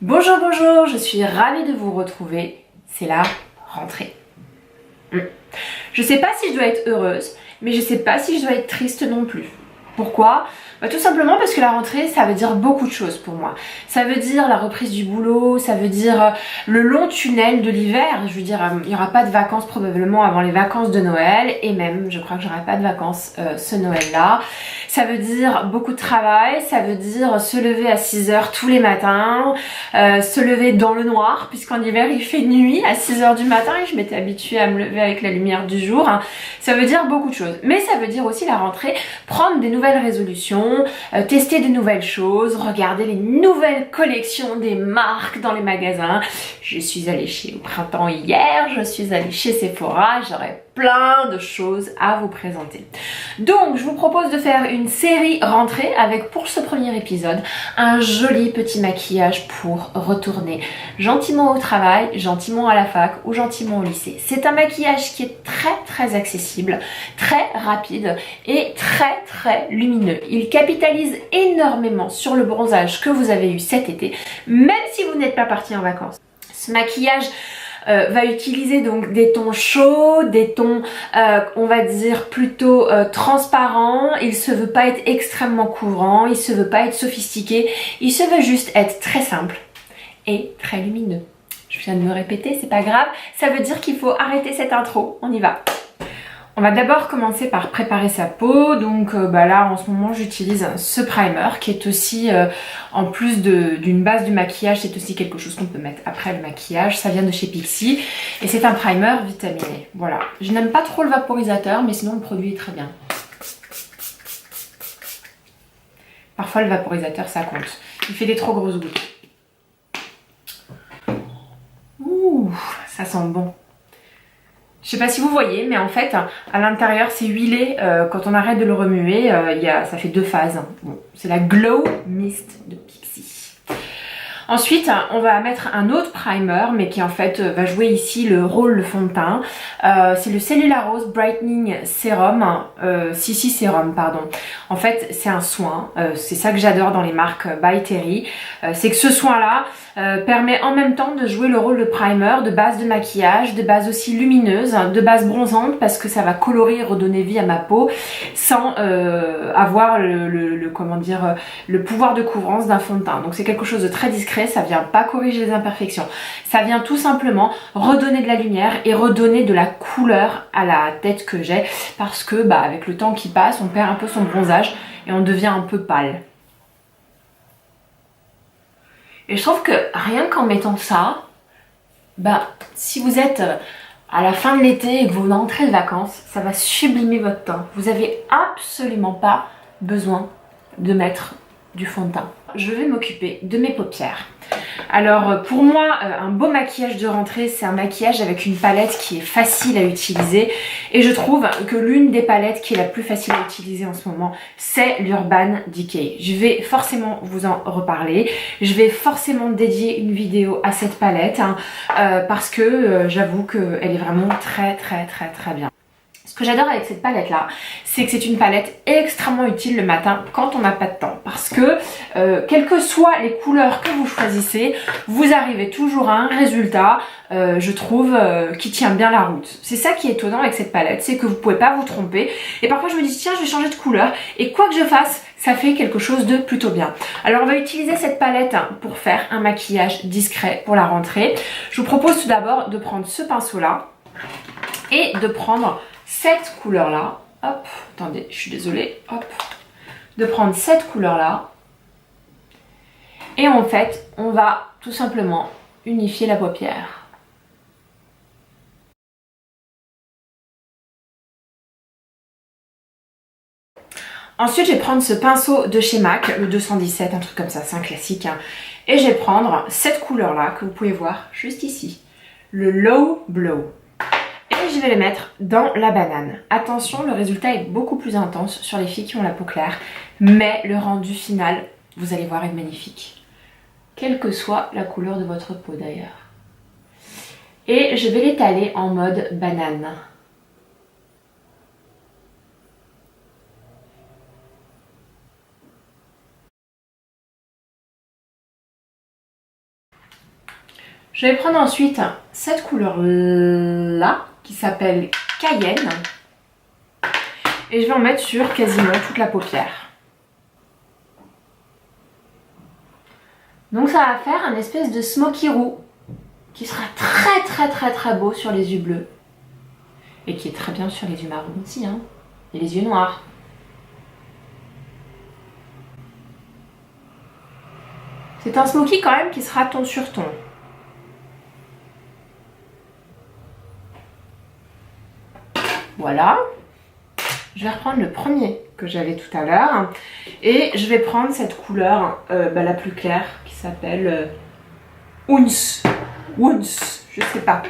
Bonjour, bonjour, je suis ravie de vous retrouver. C'est la rentrée. Je sais pas si je dois être heureuse, mais je sais pas si je dois être triste non plus. Pourquoi ? Tout simplement parce que la rentrée, ça veut dire beaucoup de choses pour moi. Ça veut dire la reprise du boulot, ça veut dire le long tunnel de l'hiver. Je veux dire, il n'y aura pas de vacances probablement avant les vacances de Noël, et même, je crois que j'aurai pas de vacances ce Noël-là. Ça veut dire beaucoup de travail, ça veut dire se lever à 6h tous les matins, se lever dans le noir, puisqu'en hiver il fait nuit à 6h du matin et je m'étais habituée à me lever avec la lumière du jour. Ça veut dire beaucoup de choses. Mais ça veut dire aussi la rentrée, prendre des nouvelles résolutions, tester de nouvelles choses, regarder les nouvelles collections des marques dans les magasins. Je suis allée chez Au Printemps hier, je suis allée chez Sephora, j'aurai plein de choses à vous présenter. Donc je vous propose de faire une série rentrée avec pour ce premier épisode un joli petit maquillage pour retourner gentiment au travail, gentiment à la fac ou gentiment au lycée. C'est un maquillage qui est très accessible, très rapide et très lumineux. Il capitalise énormément sur le bronzage que vous avez eu cet été, même si vous n'êtes pas parti en vacances. Ce maquillage va utiliser donc des tons chauds, des tons on va dire plutôt transparents. Il se veut pas être extrêmement couvrant, il se veut pas être sophistiqué, il se veut juste être très simple et très lumineux. Je viens de me répéter, c'est pas grave, ça veut dire qu'il faut arrêter cette intro, on y va. On va d'abord commencer par préparer sa peau. Donc là en ce moment j'utilise ce primer qui est aussi en plus d'une base du maquillage, c'est aussi quelque chose qu'on peut mettre après le maquillage. Ça vient de chez Pixi et c'est un primer vitaminé. Voilà, je n'aime pas trop le vaporisateur mais sinon le produit est très bien. Parfois le vaporisateur ça compte, il fait des trop grosses gouttes. Ouh, ça sent bon. Je sais pas si vous voyez, mais en fait, à l'intérieur, c'est huilé. Quand on arrête de le remuer, ça fait deux phases. Bon, c'est la Glow Mist de Pixi. Ensuite, on va mettre un autre primer, mais qui en fait va jouer ici le rôle de fond de teint. C'est le Cellulose Brightening Serum, CC Serum, pardon. En fait, c'est un soin. C'est ça que j'adore dans les marques By Terry. C'est que ce soin-là permet en même temps de jouer le rôle de primer, de base de maquillage, de base aussi lumineuse, de base bronzante, parce que ça va colorer et redonner vie à ma peau sans avoir le pouvoir de couvrance d'un fond de teint. Donc c'est quelque chose de très discret, ça vient pas corriger les imperfections, ça vient tout simplement redonner de la lumière et redonner de la couleur à la tête que j'ai, parce que avec le temps qui passe, on perd un peu son bronzage et on devient un peu pâle. Et je trouve que rien qu'en mettant ça, si vous êtes à la fin de l'été et que vous entrez de vacances, ça va sublimer votre teint. Vous n'avez absolument pas besoin de mettre du fond de teint. Je vais m'occuper de mes paupières. Alors pour moi, un beau maquillage de rentrée, c'est un maquillage avec une palette qui est facile à utiliser. Et je trouve que l'une des palettes qui est la plus facile à utiliser en ce moment, c'est l'Urban Decay. Je vais forcément vous en reparler. Je vais forcément dédier une vidéo à cette palette parce que j'avoue qu'elle est vraiment très bien. Ce que j'adore avec cette palette là, c'est que c'est une palette extrêmement utile le matin quand on n'a pas de temps, parce que quelles que soient les couleurs que vous choisissez, vous arrivez toujours à un résultat, je trouve, qui tient bien la route. C'est ça qui est étonnant avec cette palette, c'est que vous pouvez pas vous tromper, et parfois je me dis tiens je vais changer de couleur, et quoi que je fasse, ça fait quelque chose de plutôt bien. Alors on va utiliser cette palette pour faire un maquillage discret pour la rentrée. Je vous propose tout d'abord de prendre ce pinceau là, et de prendre cette couleur là, hop, attendez, je suis désolée, hop, de prendre cette couleur là, et en fait, on va tout simplement unifier la paupière. Ensuite, je vais prendre ce pinceau de chez MAC, le 217, un truc comme ça, c'est un classique, et je vais prendre cette couleur là, que vous pouvez voir juste ici, le Low Blow. Et je vais les mettre dans la banane. Attention, le résultat est beaucoup plus intense sur les filles qui ont la peau claire, mais le rendu final, vous allez voir, est magnifique. Quelle que soit la couleur de votre peau d'ailleurs. Et je vais l'étaler en mode banane. Je vais prendre ensuite cette couleur-là, qui s'appelle Cayenne. Et je vais en mettre sur quasiment toute la paupière. Donc ça va faire un espèce de smoky roux qui sera très beau sur les yeux bleus. Et qui est très bien sur les yeux marrons aussi, hein. Et les yeux noirs. C'est un smoky quand même qui sera ton sur ton. Voilà. Je vais reprendre le premier que j'avais tout à l'heure. Et je vais prendre cette couleur la plus claire qui s'appelle Ouns. Je sais pas.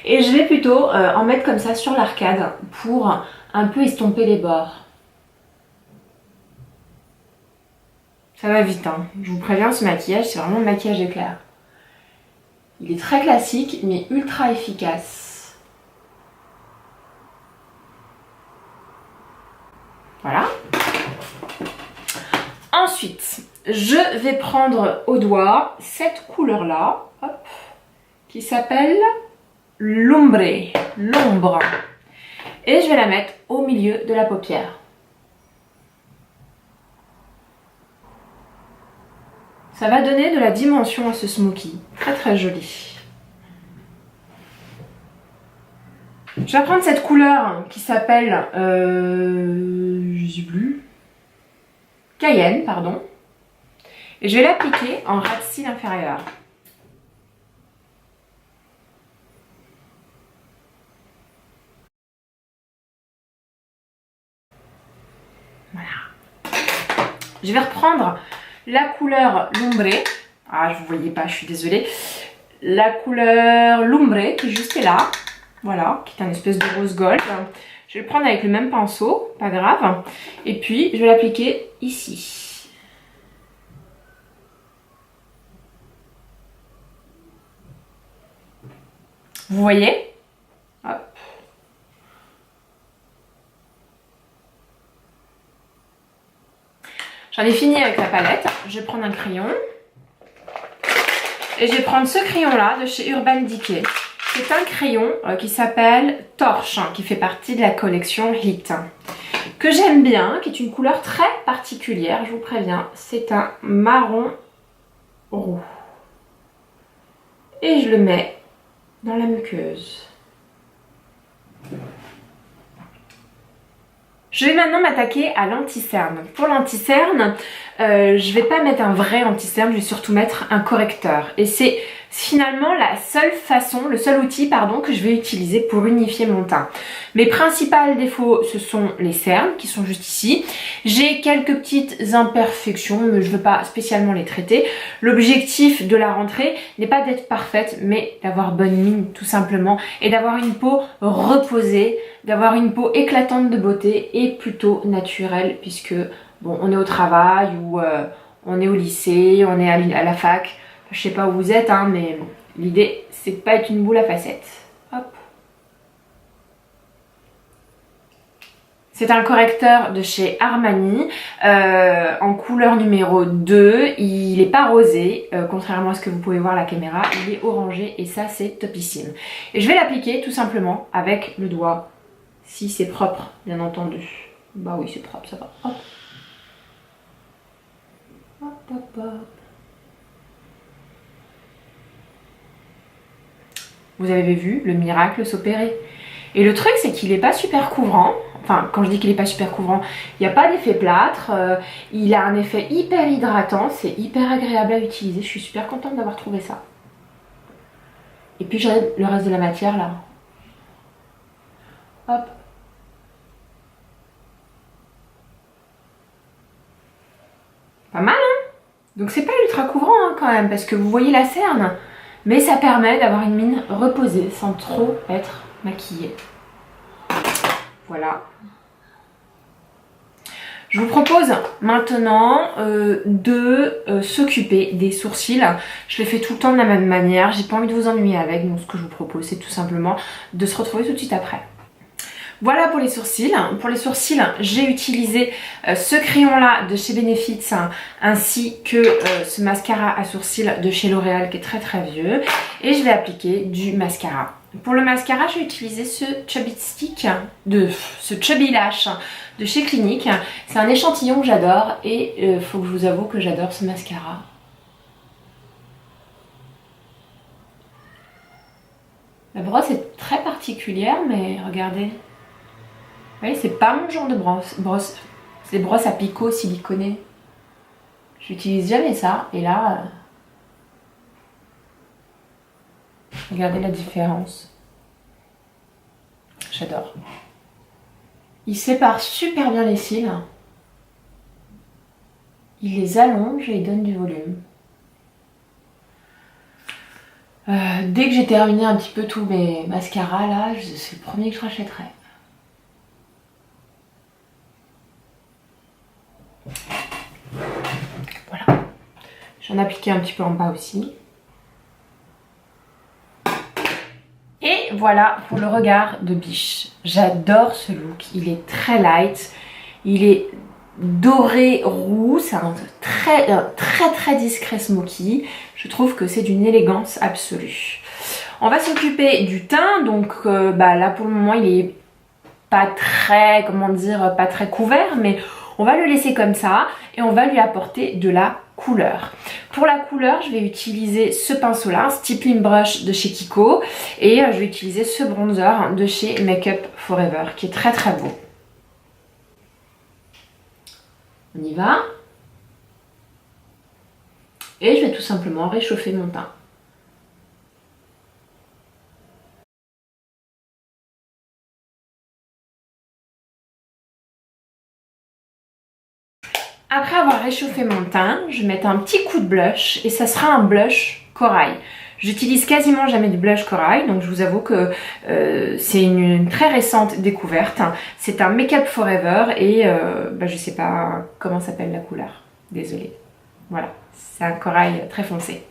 Et je vais plutôt en mettre comme ça sur l'arcade pour un peu estomper les bords. Ça va vite, hein. Je vous préviens, ce maquillage, c'est vraiment le maquillage éclair. Il est très classique, mais ultra efficace. Voilà. Ensuite, je vais prendre au doigt cette couleur-là, hop, qui s'appelle l'ombre. L'ombre. Et je vais la mettre au milieu de la paupière. Ça va donner de la dimension à ce smoky. Très joli. Je vais prendre cette couleur qui s'appelle je sais plus. Cayenne, pardon. Et je vais l'appliquer en ras de cils inférieur. Voilà. Je vais reprendre la couleur l'ombre. Ah, je ne vous voyais pas, je suis désolée. La couleur l'ombre qui est juste là. Voilà, qui est un espèce de rose gold. Je vais le prendre avec le même pinceau, pas grave. Et puis, je vais l'appliquer ici. Vous voyez? Hop. J'en ai fini avec la palette. Je vais prendre un crayon. Et je vais prendre ce crayon-là de chez Urban Decay. C'est un crayon qui s'appelle Torche, qui fait partie de la collection Hit. Que j'aime bien, qui est une couleur très particulière, je vous préviens. C'est un marron roux. Et je le mets dans la muqueuse. Je vais maintenant m'attaquer à l'anti-cerne. Pour l'anti-cerne, je vais pas mettre un vrai anti-cerne, je vais surtout mettre un correcteur. Et c'est finalement la seule façon, le seul outil pardon, que je vais utiliser pour unifier mon teint. Mes principaux défauts, ce sont les cernes qui sont juste ici. J'ai quelques petites imperfections, mais je ne veux pas spécialement les traiter. L'objectif de la rentrée n'est pas d'être parfaite, mais d'avoir bonne mine tout simplement et d'avoir une peau reposée, d'avoir une peau éclatante de beauté et plutôt naturelle puisque bon, on est au travail ou on est au lycée, on est à la fac. Je sais pas où vous êtes, hein, mais bon, l'idée c'est de pas être une boule à facettes. Hop. C'est un correcteur de chez Armani en couleur numéro 2. Il n'est pas rosé, contrairement à ce que vous pouvez voir à la caméra. Il est orangé et ça c'est topissime. Et je vais l'appliquer tout simplement avec le doigt. Si c'est propre, bien entendu. Bah oui, c'est propre, ça va. Hop. Hop, hop, hop. Vous avez vu le miracle s'opérer. Et le truc, c'est qu'il n'est pas super couvrant. Enfin, quand je dis qu'il n'est pas super couvrant, il n'y a pas d'effet plâtre. Il a un effet hyper hydratant. C'est hyper agréable à utiliser. Je suis super contente d'avoir trouvé ça. Et puis, j'ai le reste de la matière là. Hop. Pas mal, hein? Donc, c'est pas ultra couvrant hein, quand même, parce que vous voyez la cerne. Mais ça permet d'avoir une mine reposée sans trop être maquillée. Voilà. Je vous propose maintenant de s'occuper des sourcils. Je les fais tout le temps de la même manière. J'ai pas envie de vous ennuyer avec. Donc ce que je vous propose, c'est tout simplement de se retrouver tout de suite après. Voilà pour les sourcils. Pour les sourcils, j'ai utilisé ce crayon-là de chez Benefits ainsi que ce mascara à sourcils de chez L'Oréal qui est très très vieux. Et je vais appliquer du mascara. Pour le mascara, j'ai utilisé ce Chubby Stick, ce Chubby Lash de chez Clinique. C'est un échantillon que j'adore et faut que je vous avoue que j'adore ce mascara. La brosse est très particulière, mais regardez. Vous voyez, c'est pas mon genre de brosse. C'est des brosses à picot siliconées. J'utilise jamais ça. Et là, regardez la différence. J'adore. Il sépare super bien les cils. Il les allonge et il donne du volume. Dès que j'ai terminé un petit peu tous mes mascaras là, c'est le premier que je rachèterai. Voilà. J'en ai appliqué un petit peu en bas aussi. Et voilà pour le regard de Biche. J'adore ce look, il est très light, il est doré roux, c'est un très discret smoky. Je trouve que c'est d'une élégance absolue. On va s'occuper du teint, donc là pour le moment il est pas très, comment dire, pas très couvert, mais on va le laisser comme ça et on va lui apporter de la couleur. Pour la couleur, je vais utiliser ce pinceau là, un stippling brush de chez Kiko, et je vais utiliser ce bronzer de chez Make Up For Ever qui est très très beau. On y va. Et je vais tout simplement réchauffer mon teint. Après avoir réchauffé mon teint, je vais mettre un petit coup de blush et ça sera un blush corail. J'utilise quasiment jamais de blush corail, donc je vous avoue que c'est une très récente découverte. C'est un Make Up For Ever et je sais pas comment s'appelle la couleur, désolée. Voilà, c'est un corail très foncé.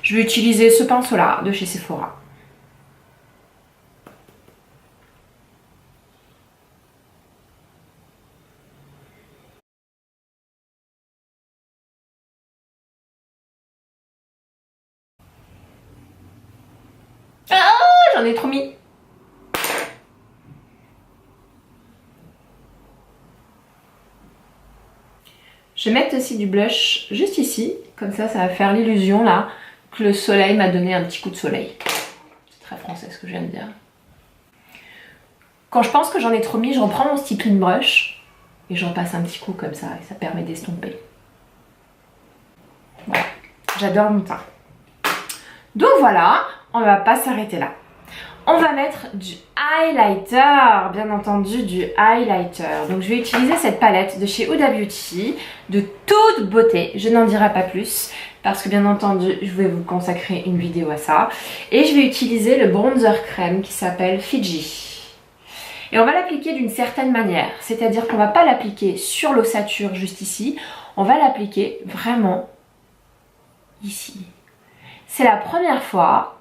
Je vais utiliser ce pinceau là de chez Sephora. J'en ai trop mis. Je vais mettre aussi du blush juste ici, comme ça va faire l'illusion là que le soleil m'a donné un petit coup de soleil. C'est très français ce que je viens de dire. Quand je pense que j'en ai trop mis, je reprends mon stippling brush et je repasse un petit coup comme ça et ça permet d'estomper. Voilà, j'adore mon teint. Donc voilà, on va pas s'arrêter là. On va mettre du highlighter, bien entendu du highlighter. Donc je vais utiliser cette palette de chez Huda Beauty, de toute beauté, je n'en dirai pas plus, parce que bien entendu je vais vous consacrer une vidéo à ça. Et je vais utiliser le bronzer crème qui s'appelle Fiji. Et on va l'appliquer d'une certaine manière, c'est-à-dire qu'on va pas l'appliquer sur l'ossature juste ici, on va l'appliquer vraiment ici. C'est la première fois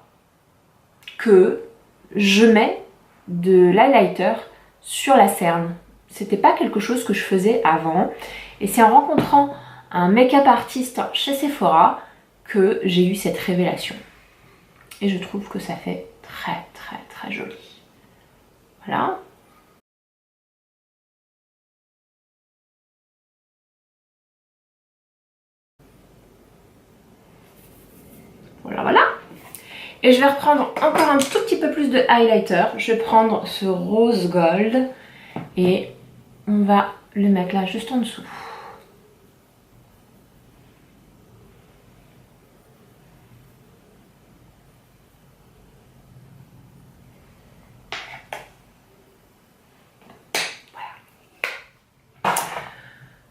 que je mets de l'highlighter sur la cerne. C'était pas quelque chose que je faisais avant. Et c'est en rencontrant un make-up artiste chez Sephora que j'ai eu cette révélation. Et je trouve que ça fait très joli. Voilà. Voilà. Et je vais reprendre encore un tout petit peu plus de highlighter. Je vais prendre ce rose gold et on va le mettre là juste en dessous.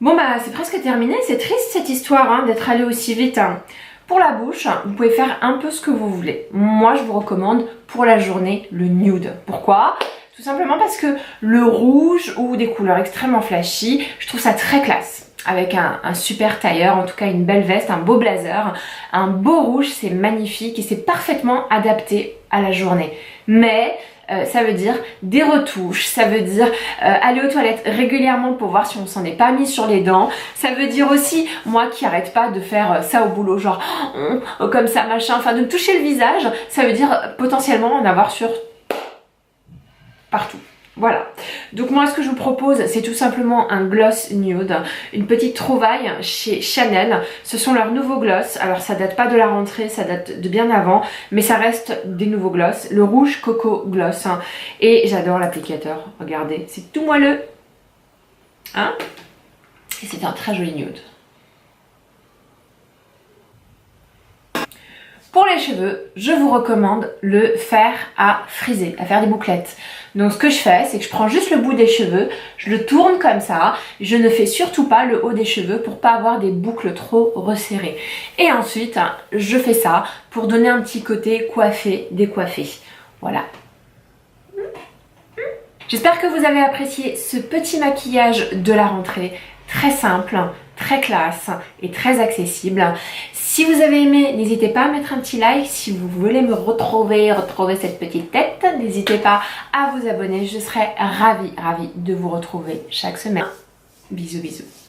Bon c'est presque terminé. C'est triste cette histoire d'être allé aussi vite. Pour la bouche, vous pouvez faire un peu ce que vous voulez. Moi, je vous recommande pour la journée le nude. Pourquoi ? Tout simplement parce que le rouge ou des couleurs extrêmement flashy, je trouve ça très classe. Avec un super tailleur, en tout cas une belle veste, un beau blazer, un beau rouge, c'est magnifique et c'est parfaitement adapté à la journée. Mais ça veut dire des retouches, ça veut dire aller aux toilettes régulièrement pour voir si on s'en est pas mis sur les dents, ça veut dire aussi moi qui arrête pas de faire ça au boulot, genre comme ça machin, enfin de me toucher le visage, ça veut dire potentiellement en avoir sur partout. Voilà, donc moi ce que je vous propose c'est tout simplement un gloss nude, une petite trouvaille chez Chanel, ce sont leurs nouveaux gloss, alors ça date pas de la rentrée, ça date de bien avant, mais ça reste des nouveaux gloss, le rouge coco gloss, hein, et j'adore l'applicateur, regardez, c'est tout moelleux, hein, et c'est un très joli nude. Pour les cheveux, je vous recommande le fer à friser, à faire des bouclettes. Donc ce que je fais, c'est que je prends juste le bout des cheveux, je le tourne comme ça, je ne fais surtout pas le haut des cheveux pour pas avoir des boucles trop resserrées. Et ensuite, je fais ça pour donner un petit côté coiffé, décoiffé. Voilà. J'espère que vous avez apprécié ce petit maquillage de la rentrée, très simple, très classe et très accessible. Si vous avez aimé, n'hésitez pas à mettre un petit like. Si vous voulez me retrouver cette petite tête, n'hésitez pas à vous abonner. Je serai ravie de vous retrouver chaque semaine. Bisous bisous.